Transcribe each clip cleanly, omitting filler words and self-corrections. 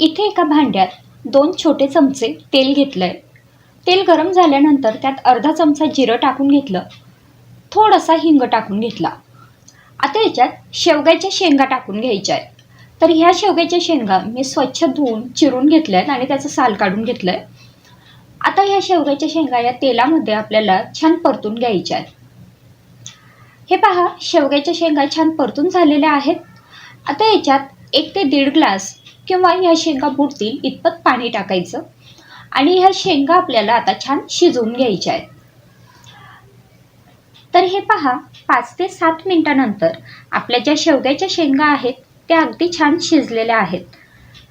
इथे एका भांड्यात 2 छोटे चमचे तेल घेतलंय। तेल गरम झाल्यानंतर त्यात अर्धा चमचा जिरं टाकून घेतलं, थोडासा हिंग टाकून घेतला। आता याच्यात शेवग्याच्या शेंगा टाकून घ्यायच्या आहेत। तर ह्या शेवग्याच्या शेंगा मी स्वच्छ धुवून चिरून घेतल्यात आणि त्याचं साल काढून घेतलंय। आता ह्या शेवग्याच्या शेंगा या तेलामध्ये आपल्याला छान परतून घ्यायच्या आहेत। हे पहा, शेवग्याच्या शेंगा छान परतून झालेल्या आहेत। आता याच्यात 1 ते 1.5 ग्लास किंवा ह्या शेंगा बुडतील इतपत पाणी टाकायचं आणि ह्या शेंगा आपल्याला आता छान शिजवून घ्यायच्या आहेत। तर हे पहा, 5 ते 7 मिनिटांनंतर आपल्या ज्या शेवग्याच्या शेंगा आहेत त्या अगदी छान शिजलेल्या आहेत।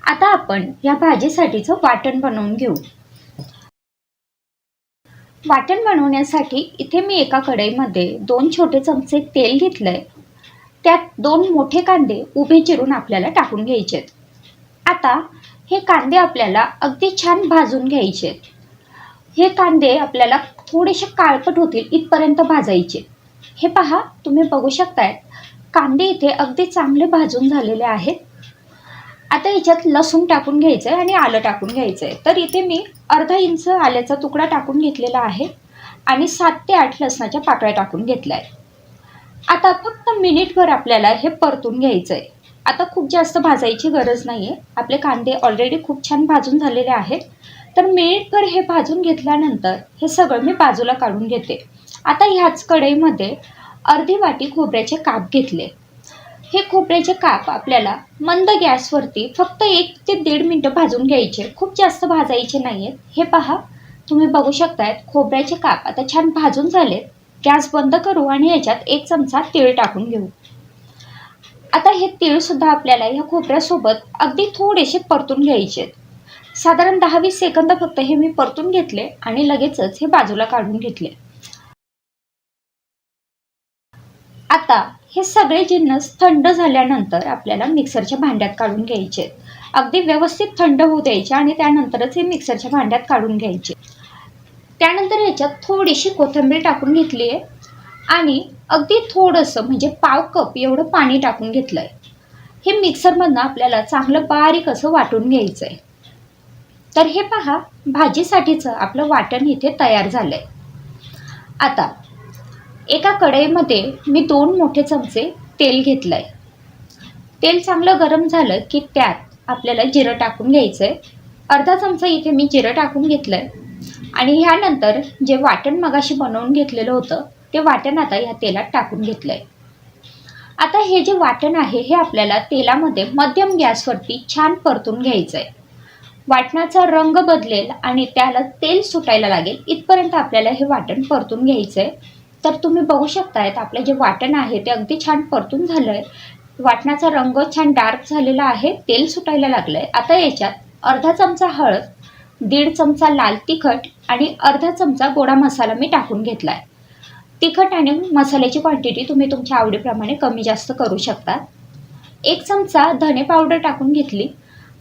आता आपण या भाजीसाठीचं वाटण बनवून घेऊ। वाटण बनवण्यासाठी इथे मी एका कढईमध्ये 2 छोटे चमचे तेल घेतलंय। त्यात 2 मोठे कांदे उभे चिरून आपल्याला टाकून घ्यायचे आहेत। आता हे कांदे आपल्याला अगदी छान भाजून घ्यायचे आहेत। हे कांदे आपल्याला थोडेसे काळपट होतील इथपर्यंत भाजायचे। हे पहा, तुम्ही बघू शकताय कांदे इथे अगदी चांगले भाजून झालेले आहेत। आता याच्यात लसूण टाकून घ्यायचं आहे आणि आलं टाकून घ्यायचं आहे। तर इथे मी अर्धा इंच आल्याचा तुकडा टाकून घेतलेला आहे आणि 7 ते 8 लसणाच्या पाकळ्या टाकून घेतल्या आहेत। आता फक्त मिनिटभर आपल्याला हे परतून घ्यायचं आहे। आता खूप जास्त भाजायची गरज नाही आहे, आपले कांदे ऑलरेडी खूप छान भाजून झालेले आहेत। तर मिनिटभर हे भाजून घेतल्यानंतर हे सगळं मी बाजूला काढून घेते। आता ह्याच कढईमध्ये अर्धी वाटी खोबऱ्याचे काप घेतले। हे खोबऱ्याचे काप आपल्याला मंद गॅसवरती फक्त 1 ते 1.5 मिनिटं भाजून घ्यायचे, खूप जास्त भाजायचे नाही आहेत। हे पहा, तुम्ही बघू शकताय खोबऱ्याचे काप आता छान भाजून झालेत। गॅस बंद करू आणि याच्यात 1 चमचा तीळ टाकून घेऊ। आता हे तीळ सुद्धा आपल्याला ह्या खोबऱ्यासोबत अगदी थोडेसे परतून घ्यायचे आहेत। साधारण 10-20 सेकंद फक्त हे मी परतून घेतले आणि लगेचच हे बाजूला काढून घेतले। आता हे सगळे जिन्नस थंड झाल्यानंतर आपल्याला मिक्सरच्या भांड्यात काढून घ्यायचे आहेत। अगदी व्यवस्थित थंड होऊ द्यायचे आणि त्यानंतरच हे मिक्सरच्या भांड्यात काढून घ्यायचे। त्यानंतर याच्यात थोडीशी कोथिंबीर टाकून घेतली आहे आणि अगदी थोडंसं म्हणजे पाव कप एवढं पाणी टाकून घेतलंय। हे मिक्सरमधनं आपल्याला चांगलं बारीक असं वाटून घ्यायचं आहे। तर हे पहा, भाजीसाठीचं आपलं वाटण इथे तयार झालंय। आता एका कढईमध्ये मी 2 मोठे चमचे तेल घेतलंय। तेल चांगलं गरम झालं की त्यात आपल्याला जिरं टाकून घ्यायचंय। अर्धा चमचा इथे मी जिरं टाकून घेतलंय आणि ह्यानंतर जे वाटण मगाशी बनवून घेतलेलं होतं ते वाटण आता ह्या तेलात टाकून घेतलंय। आता हे जे वाटण आहे हे आपल्याला तेलामध्ये मध्यम गॅसवरती छान परतून घ्यायचंय। वाटणाचा रंग बदलेल आणि त्याला तेल सुटायला लागेल इथपर्यंत आपल्याला हे वाटण परतून घ्यायचंय। तर तुम्ही बघू शकतायत आपलं जे वाटण आहे ते अगदी छान परतून झालंय। वाटणाचा रंग छान डार्क झालेला आहे, तेल सुटायला लागलंय। आता याच्यात अर्धा चमचा हळद, 1.5 चमचा लाल तिखट आणि अर्धा चमचा गोडा मसाला मी टाकून घेतलाय। तिखट आणि मसाल्याची क्वांटिटी तुम्ही तुमच्या आवडीप्रमाणे कमी जास्त करू शकता। 1 चमचा धने पावडर टाकून घेतली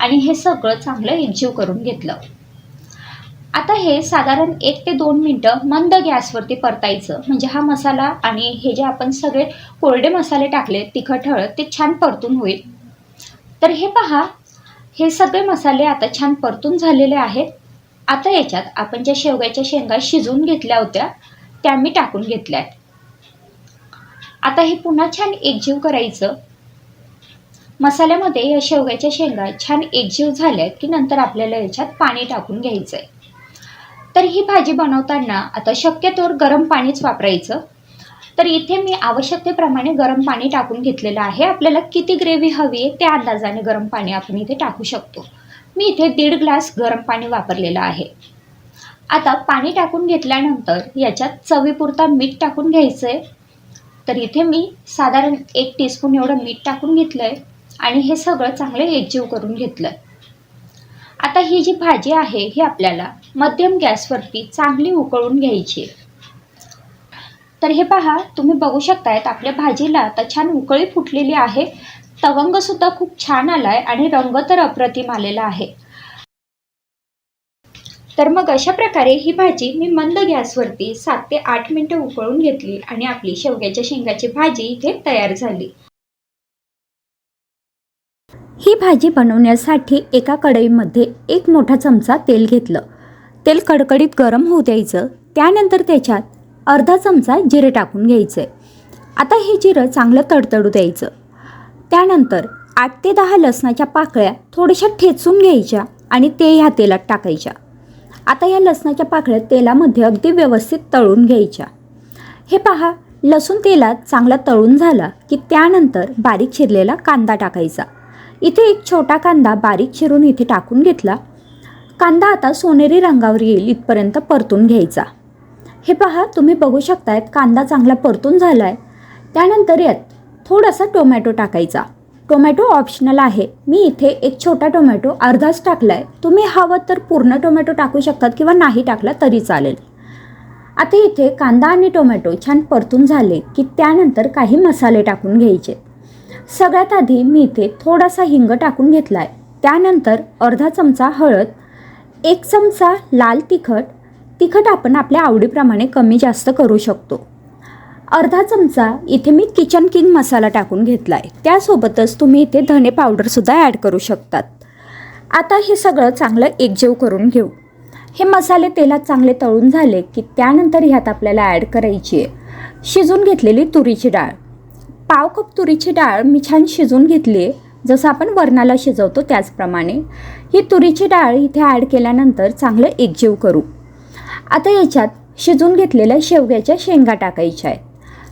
आणि हे सगळं चांगलं एकजीव करून घेतलं। आता हे साधारण 1 ते 2 मिनिटं मंद गॅसवरती परतायचं, म्हणजे हा मसाला आणि हे जे आपण सगळे कोरडे मसाले टाकले तिखट हळद ते छान परतून होईल। तर हे पहा, हे सगळे मसाले आता छान परतून झालेले आहेत। आता याच्यात आपण ज्या शेवग्याच्या शेंगा शिजवून घेतल्या होत्या त्या मी टाकून घेतल्या आहेत। आता हे पुन्हा छान एकजीव करायचं। मसाल्यामध्ये या शेवग्याच्या शेंगा छान एकजीव झाल्यात की नंतर आपल्याला याच्यात पाणी टाकून घ्यायचंय। तर ही भाजी बनवताना आता शक्यतोवर गरम पाणीच वापरायचं। तर इथे मी आवश्यकतेप्रमाणे गरम पाणी टाकून घेतलेलं आहे। आपल्याला किती ग्रेव्ही हवी आहे त्या अंदाजाने गरम पाणी आपण इथे टाकू शकतो। मी इथे 1.5 ग्लास गरम पाणी वापरलेलं आहे। आता पाणी टाकून घेतल्यानंतर याच्यात चवीपुरता मीठ टाकून घ्यायचंय। तर इथे मी साधारण 1 टीस्पून एवढं मीठ टाकून घेतलंय आणि हे सगळं चांगलं एकजीव करून घेतलंय। आता ही जी भाजी आहे ही आपल्याला मध्यम गॅसवरती चांगली उकळून घ्यायची। तर हे पहा, तुम्ही बघू शकतायत आपल्या भाजीला आता छान उकळी फुटलेली आहे। तवंग सुद्धा खूप छान आलाय आणि रंग तर अप्रतिम आलेला आहे। तर मग अशा प्रकारे ही भाजी मी मंद गॅसवरती 7 ते 8 मिनिटं उकळून घेतली आणि आपली शेवग्याच्या शेंगाची भाजी इथे तयार झाली। ही भाजी बनवण्यासाठी एका कढईमध्ये एक मोठा चमचा तेल घेतलं. तेल कडकडीत गरम होऊ द्यायचं. त्यानंतर त्याच्यात अर्धा चमचा जिरे टाकून घ्यायचे. आता हे जिरं चांगलं तडतडू द्यायचं. त्यानंतर 8 ते 10 लसणाच्या पाकळ्या थोड्याशा ठेचून घ्यायच्या आणि ते ह्या तेलात टाकायच्या. आता या लसणाच्या पाकळ्या तेलामध्ये अगदी व्यवस्थित तळून घ्यायच्या. हे पहा, लसूण तेलात चांगला तळून झाला की त्यानंतर बारीक चिरलेला कांदा टाकायचा. इथे एक छोटा कांदा बारीक चिरून इथे टाकून घेतला. कांदा आता सोनेरी रंगावर येईल इथपर्यंत परतून घ्यायचा. हे पहा, तुम्ही बघू शकतायत कांदा चांगला परतून झाला आहे. त्यानंतर यात थोडासा टोमॅटो टाकायचा. टोमॅटो ऑप्शनल आहे. मी इथे एक छोटा टोमॅटो अर्धाच टाकला आहे. तुम्ही हवं तर पूर्ण टोमॅटो टाकू शकतात किंवा नाही टाकला तरी चालेल. आता इथे कांदा आणि टोमॅटो छान परतून झाले की त्यानंतर काही मसाले टाकून घ्यायचे. सगळ्यात आधी मी इथे थोडासा हिंग टाकून घेतला आहे. त्यानंतर अर्धा चमचा हळद, 1 चमचा लाल तिखट आपण आपल्या आवडीप्रमाणे कमी जास्त करू शकतो. अर्धा चमचा इथे मी किचन किंग मसाला टाकून घेतला आहे. त्यासोबतच तुम्ही इथे धने पावडरसुद्धा ॲड करू शकतात. आता हे सगळं चांगलं एकजीव करून घेऊ. हे मसाले तेलात चांगले तळून झाले की त्यानंतर ह्यात आपल्याला ॲड करायची आहे शिजून घेतलेली तुरीची डाळ. पाव कप तुरीची डाळ मी छान शिजून घेतली आहे. जसं आपण वरणाला शिजवतो त्याचप्रमाणे ही तुरीची डाळ इथे ॲड केल्यानंतर चांगलं एकजीव करू. आता याच्यात शिजून घेतलेल्या शेवग्याच्या शेंगा टाकायच्या आहेत.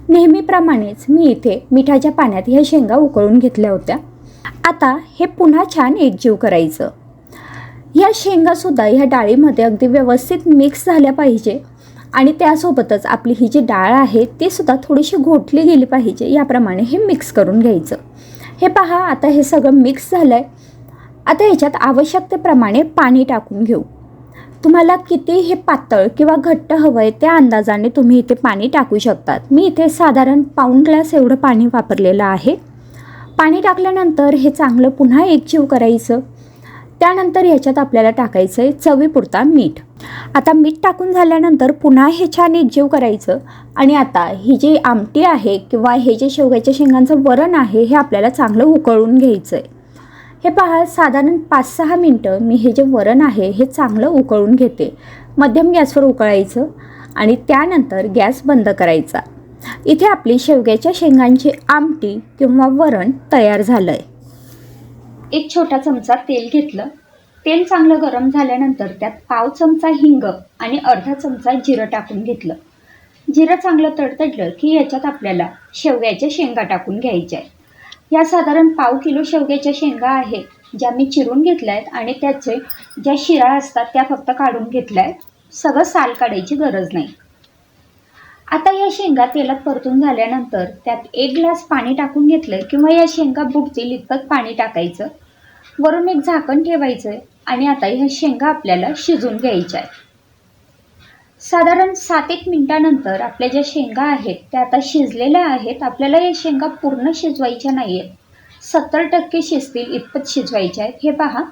नेहमीप्रमाणेच मी इथे मिठाच्या पाण्यात ह्या शेंगा उकळून घेतल्या होत्या. आता हे पुन्हा छान एकजीव करायचं. ह्या शेंगासुद्धा ह्या डाळीमध्ये अगदी व्यवस्थित मिक्स झाल्या पाहिजे आणि त्यासोबतच आपली ही जी डाळ आहे ती सुद्धा थोडीशी घोटली गेली पाहिजे. याप्रमाणे हे मिक्स करून घ्यायचं. हे पहा, आता हे सगळं मिक्स झालं आहे. आता याच्यात आवश्यकतेप्रमाणे पाणी टाकून घेऊ. तुम्हाला किती हे पातळ किंवा घट्ट हवं आहे त्या अंदाजाने तुम्ही इथे पाणी टाकू शकतात. मी इथे साधारण पाऊण ग्लास एवढं पाणी वापरलेलं आहे. पाणी टाकल्यानंतर हे चांगलं पुन्हा एकजीव करायचं. त्यानंतर ह्याच्यात आपल्याला टाकायचं आहे चवीपुरता मीठ. आता मीठ टाकून झाल्यानंतर पुन्हा हे छान एकजीव करायचं आणि आता ही जी आमटी आहे किंवा हे जे शेवग्याच्या शेंगांचं वरण आहे हे आपल्याला चांगलं उकळून घ्यायचं आहे. हे पहा, साधारण 5-6 मिनटं मी हे जे वरण आहे हे चांगलं उकळून घेते. मध्यम गॅसवर उकळायचं आणि त्यानंतर गॅस बंद करायचा. इथे आपली शेवग्याच्या शेंगांची आमटी किंवा वरण तयार झालं आहे. एक छोटा चमचा तेल घेतलं. तेल चांगलं गरम झाल्यानंतर त्यात पाव चमचा हिंग आणि अर्धा चमचा जिरं टाकून घेतलं. जिरं चांगलं तडतडलं की याच्यात आपल्याला शेवग्याच्या शेंगा टाकून घ्यायच्या आहेत. या साधारण पाव किलो शेवग्याच्या शेंगा आहेत ज्या मी चिरून घेतल्या आहेत आणि त्याचे ज्या शिरा असतात त्या फक्त काढून घेतल्या आहेत. सगळं साल काढायची गरज नाही. आता या शेंगा तेलात परतून झाल्यानंतर त्यात 1 ग्लास पाणी टाकून घेतलं किंवा या शेंगा बुडतील इतपत पाणी टाकायचं. वरून एक झाकण ठेवायचं आहे आणि आता ह्या शेंगा आपल्याला शिजून घ्यायच्या आहेत. साधारण 7-1 मिनिटानंतर आपल्या ज्या शेंगा आहेत त्या आता शिजलेल्या आहेत. आपल्याला या शेंगा पूर्ण शिजवायच्या नाही आहेत. 70% शिजतील इतपत शिजवायच्या आहेत. हे पहा,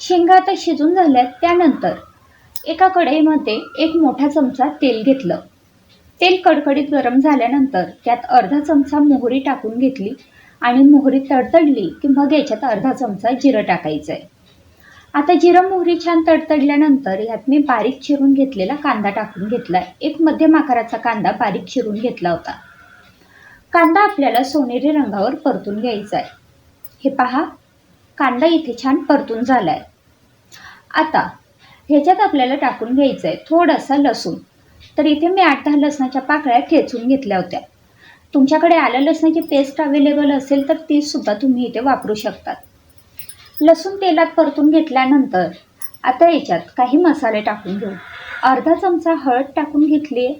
शेंगा आता शिजून झाल्यात. त्यानंतर एका कढईमध्ये एक मोठा चमचा तेल घेतलं. तेल कडकडीत गरम झाल्यानंतर त्यात अर्धा चमचा मोहरी टाकून घेतली आणि मोहरी तडतडली की मग याच्यात अर्धा चमचा जिरं टाकायचं आहे. आता जिरं मोहरी छान तडतडल्यानंतर यात मी बारीक चिरून घेतलेला कांदा टाकून घेतला आहे. एक मध्यम आकाराचा कांदा बारीक चिरून घेतला होता. कांदा आपल्याला सोनेरी रंगावर परतून घ्यायचा आहे. हे पहा, कांदा इथे छान परतून झाला आहे. आता ह्याच्यात आपल्याला टाकून घ्यायचं आहे थोडासा लसूण. तर इथे मी 8-10 लसणाच्या पाकळ्या ठेचून घेतल्या होत्या. तुमच्याकडे आलं लसणाची पेस्ट अवेलेबल असेल तर ती सुद्धा तुम्ही इथे वापरू शकतात. लसूण तेलात परतून घेतल्यानंतर आता याच्यात काही मसाले टाकून घेऊ. अर्धा चमचा हळद टाकून घेतली आहे.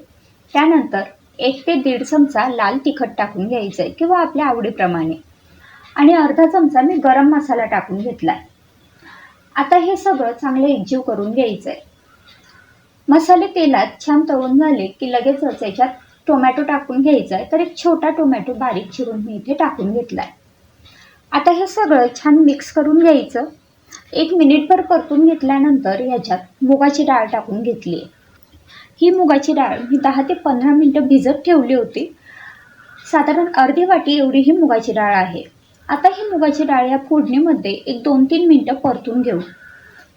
त्यानंतर 1 ते 1.5 चमचा लाल तिखट टाकून घ्यायचं आहे किंवा आपल्या आवडीप्रमाणे आणि अर्धा चमचा मी गरम मसाला टाकून घेतला आहे. आता हे सगळं चांगलं एकजीव करून घ्यायचं आहे. मसाले तेलात छान तळून झाले की लगेचच याच्यात टोमॅटो टाकून घ्यायचा आहे. तर एक छोटा टोमॅटो बारीक चिरून मी इथे टाकून घेतला आहे. आता हे सगळं छान मिक्स करून घ्यायचं. 1 मिनिटभर परतून घेतल्यानंतर याच्यात मुगाची डाळ टाकून घेतली आहे. ही मुगाची डाळ मी 10 ते 15 मिनटं भिजत ठेवली होती. साधारण अर्धी वाटी एवढी ही मुगाची डाळ आहे. आता ही मुगाची डाळ या फोडणीमध्ये एक 2-3 मिनटं परतून घेऊ.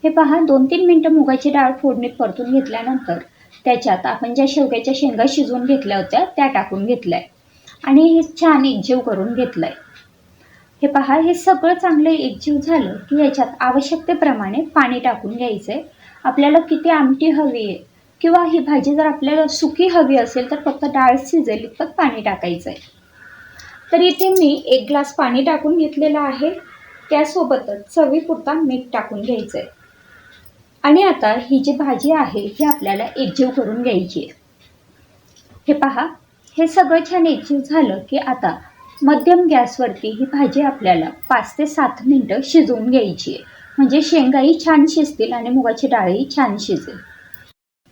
हे पहा 2-3 मिनटं मुगाची डाळ फोडणीत परतून घेतल्यानंतर त्याच्यात आपण ज्या शेवग्याच्या शेंगा शिजवून घेतल्या होत्या त्या टाकून घेतल्या आणि हे छान एकजीव करून घेतलं आहे. हे पहा हे सगळं चांगलं एकजीव झालं की याच्यात आवश्यकतेप्रमाणे पाणी टाकून घ्यायचं आहे. आपल्याला किती आमटी हवी आहे किंवा ही भाजी जर आपल्याला सुकी हवी असेल तर फक्त डाळ शिजेल इतपत पाणी टाकायचं आहे. तर इथे मी 1 ग्लास पाणी टाकून घेतलेलं आहे. त्यासोबतच चवीपुरता मीठ टाकून घ्यायचं आहे आणि आता ही जी भाजी आहे ही आपल्याला एकजीव करून घ्यायची आहे. हे पहा हे सगळं छान एकजीव झालं की आता मध्यम गॅसवरती ही भाजी आपल्याला 5 ते 7 मिनटं शिजवून घ्यायची आहे. म्हणजे शेंगाही छान शिजतील आणि मुगाची डाळही छान शिजेल.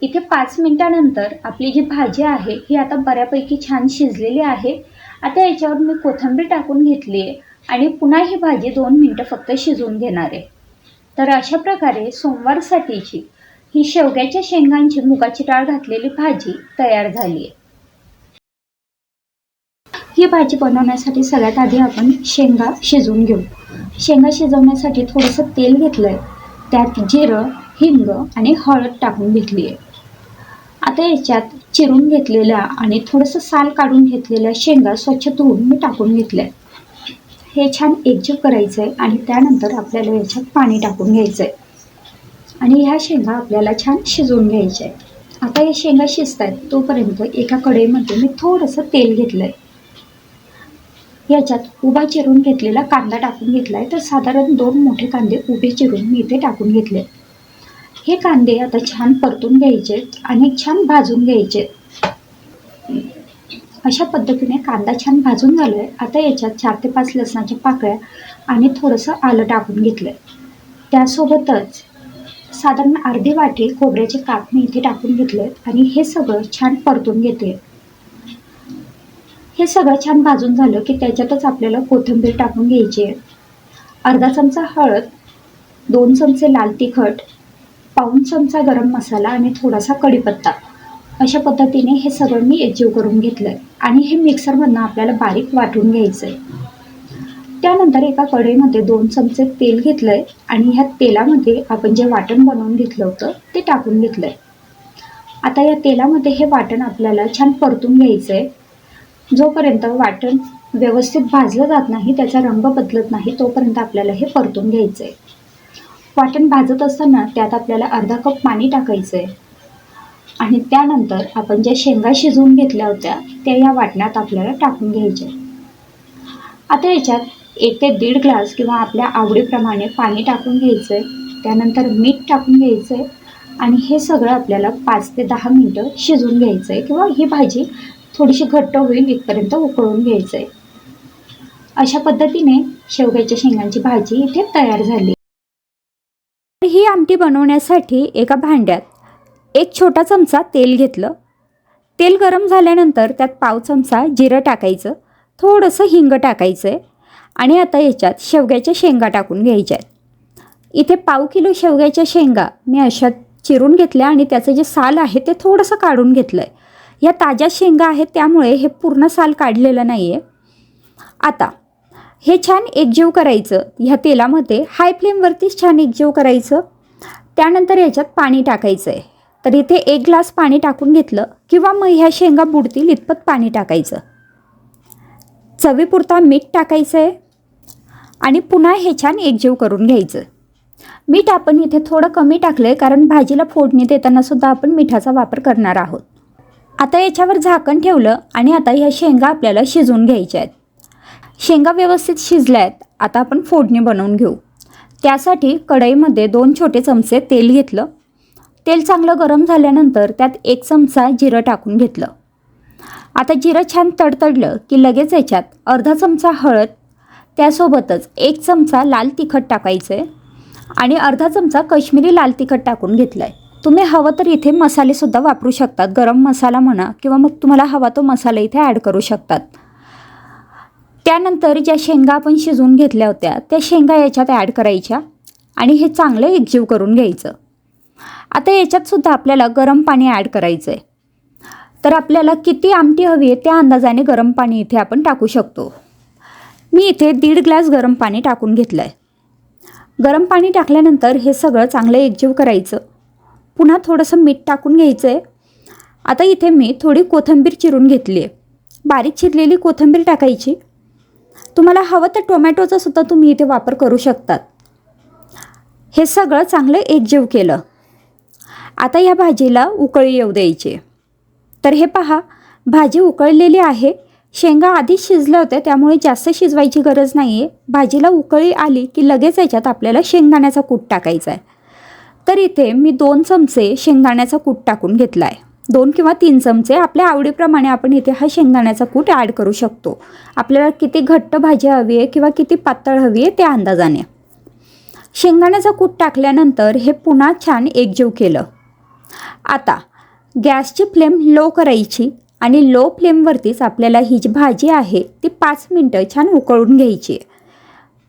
इथे 5 मिनिटानंतर आपली जी भाजी आहे ही आता बऱ्यापैकी छान शिजलेली आहे. आता याच्यावर मी कोथिंबीर टाकून घेतली आहे आणि पुन्हा ही भाजी 2 मिनटं फक्त शिजवून घेणार आहे. तर अशा प्रकारे सोमवारसाठीची ही शेवग्याच्या शेंगांची मुगाची डाळ घातलेली भाजी तयार झाली आहे. ही भाजी बनवण्यासाठी सगळ्यात आधी आपण शेंगा शिजवून घेऊ. शेंगा शिजवण्यासाठी थोडंसं तेल घेतलं आहे. त्यात जिरं, हिंग आणि हळद टाकून घेतली आहे. आता याच्यात चिरून घेतलेल्या आणि थोडंसं साल काढून घेतलेल्या शेंगा स्वच्छ धुवून मी टाकून घेतल्या. हे छान एकजीव करायचं आहे आणि त्यानंतर आपल्याला याच्यात पाणी टाकून घ्यायचं आहे आणि ह्या शेंगा आपल्याला छान शिजवून घ्यायच्या आहेत. आता या शेंगा शिजत आहेत तोपर्यंत एका कढईमध्ये मी थोडंसं तेल घेतलं आहे. याच्यात उभा चिरून घेतलेला कांदा टाकून घेतला आहे. तर साधारण 2 मोठे कांदे उभे चिरून मी इथे टाकून घेतले. हे कांदे आता छान परतून घ्यायचे आणि छान भाजून घ्यायचे. अशा पद्धतीने कांदा छान भाजून झाला आहे. आता याच्यात 4 ते 5 लसणाच्या पाकळ्या आणि थोडंसं आलं टाकून घेतलं आहे. त्यासोबतच साधारण अर्धी वाटी खोबऱ्याचे काप मी इथे टाकून घेतले आणि हे सगळं छान परतून घेते. हे सगळं छान भाजून झालं की त्याच्यातच आपल्याला कोथिंबीर टाकून घ्यायची आहे. अर्धा चमचा हळद, 2 चमचे लाल तिखट, पाऊण चमचा गरम मसाला आणि थोडासा कढीपत्ता. अशा पद्धतीने हे सगळं मी एकजीव करून घेतलं आहे आणि हे मिक्सरमधनं आपल्याला बारीक वाटून घ्यायचं आहे. त्यानंतर एका कढईमध्ये 2 चमचे तेल घेतलं आहे आणि ह्या तेलामध्ये आपण जे वाटण बनवून घेतलं होतं ते टाकून घेतलं आहे. आता या तेलामध्ये हे वाटण आपल्याला छान परतून घ्यायचं आहे. जोपर्यंत वाटण व्यवस्थित भाजलं जात नाही, त्याचा रंग बदलत नाही, तोपर्यंत आपल्याला हे परतून घ्यायचं आहे. वाटण भाजत असताना त्यात आपल्याला अर्धा कप पाणी टाकायचं आहे आणि त्यानंतर आपण ज्या शेंगा शिजवून घेतल्या होत्या त्या या वाटणात आपल्याला टाकून घ्यायच्या. आता याच्यात 1 ते 1.5 ग्लास किंवा आपल्या आवडीप्रमाणे पाणी टाकून घ्यायचं आहे. त्यानंतर मीठ टाकून घ्यायचं आहे आणि हे सगळं आपल्याला 5 ते 10 मिनटं शिजवून घ्यायचं आहे किंवा ही भाजी थोडीशी घट्ट होईल इथपर्यंत उकळून घ्यायचं आहे. अशा पद्धतीने शेवग्याच्या शेंगांची भाजी इथे तयार झाली. ही आमटी बनवण्यासाठी एका भांड्यात 1 छोटा चमचा तेल घेतलं. तेल गरम झाल्यानंतर त्यात पाव चमचा जिरं टाकायचं, थोडंसं हिंग टाकायचं आहे आणि आता याच्यात शेवग्याच्या शेंगा टाकून घ्यायच्या आहेत. इथे पाव किलो शेवग्याच्या शेंगा मी अशा चिरून घेतल्या आणि त्याचं जे साल आहे ते थोडंसं काढून घेतलं आहे. या ताज्या शेंगा आहेत त्यामुळे हे पूर्ण साल काढलेलं नाही आहे. आता हे छान एकजीव करायचं. ह्या तेलामध्ये हाय फ्लेमवरतीच छान एकजीव करायचं. त्यानंतर याच्यात पाणी टाकायचं आहे. तर इथे 1 ग्लास पाणी टाकून घेतलं किंवा मग ह्या शेंगा बुडतील इतपत पाणी टाकायचं. चवीपुरता मीठ टाकायचं आहे आणि पुन्हा हे छान एकजीव करून घ्यायचं. मीठ आपण इथे थोडं कमी टाकलं आहे कारण भाजीला फोडणी देताना सुद्धा आपण मिठाचा वापर करणार आहोत. आता याच्यावर झाकण ठेवलं आणि आता ह्या शेंगा आपल्याला शिजवून घ्यायच्या आहेत. शेंगा व्यवस्थित शिजल्या आहेत. आता आपण फोडणी बनवून घेऊ. त्यासाठी कढईमध्ये 2 छोटे चमचे तेल घेतलं. तेल चांगलं गरम झाल्यानंतर त्यात 1 चमचा जिरं टाकून घेतलं. आता जिरं छान तडतडलं की लगेच याच्यात अर्धा चमचा हळद, त्यासोबतच 1 चमचा लाल तिखट टाकायचं आहे आणि अर्धा चमचा काश्मीरी लाल तिखट टाकून घेतलं आहे. तुम्ही हवं तर इथे मसालेसुद्धा वापरू शकतात. गरम मसाला म्हणा किंवा मग तुम्हाला हवा तो मसाला इथे ॲड करू शकतात. त्यानंतर ज्या शेंगा आपण शिजवून घेतल्या होत्या त्या शेंगा याच्यात ॲड करायच्या आणि हे चांगलं एकजीव करून घ्यायचं. आता याच्यातसुद्धा आपल्याला गरम पाणी ॲड करायचं आहे. तर आपल्याला किती आमटी हवी आहे त्या अंदाजाने गरम पाणी इथे आपण टाकू शकतो. मी इथे 1.5 ग्लास गरम पाणी टाकून घेतलं आहे. गरम पाणी टाकल्यानंतर हे सगळं चांगलं एकजीव करायचं. पुन्हा थोडंसं मीठ टाकून घ्यायचं आहे. आता इथे मी थोडी कोथिंबीर चिरून घेतली आहे. बारीक चिरलेली कोथिंबीर टाकायची. तुम्हाला हवं तर टोमॅटोचा सुद्धा तुम्ही इथे वापर करू शकतात. हे सगळं चांगलं एकजीव केलं. आता या भाजीला उकळी येऊ द्यायची. तर हे पहा, भाजी उकळलेली आहे. शेंगा आधीच शिजल्या होत्या, त्यामुळे जास्त शिजवायची गरज नाही आहे. भाजीला उकळी आली की लगेच याच्यात आपल्याला शेंगदाण्याचा कूट टाकायचा आहे. तर इथे मी 2 चमचे शेंगदाण्याचा कूट टाकून घेतला आहे. 2 किंवा 3 चमचे आपल्या आवडीप्रमाणे आपण इथे हा शेंगदाण्याचा कूट ॲड करू शकतो. आपल्याला किती घट्ट भाजी हवी आहे किंवा किती पातळ हवी आहे त्या अंदाजाने. शेंगदाण्याचा कूट टाकल्यानंतर हे पुन्हा छान एकजीव केलं. आता गॅसची फ्लेम लो करायची आणि लो फ्लेमवरतीच आपल्याला ही जी भाजी आहे ती 5 मिनटं छान उकळून घ्यायची.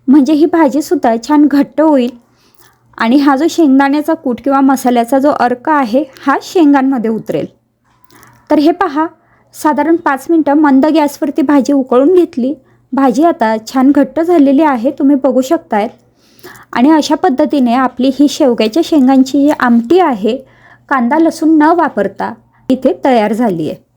म्हणजे ही भाजीसुद्धा छान घट्ट होईल आणि हा जो शेंगदाण्याचा कूट किंवा मसाल्याचा जो अर्क आहे हा शेंगांमध्ये उतरेल. तर हे पहा, साधारण 5 मिनटं मंद गॅसवरती भाजी उकळून घेतली. भाजी आता छान घट्ट झालेली आहे, तुम्ही बघू शकताय. आणि अशा पद्धतीने आपली ही शेवग्याच्या शेंगांची जी आमटी आहे कांदा लसूण न वापरता इथे तयार झाली आहे.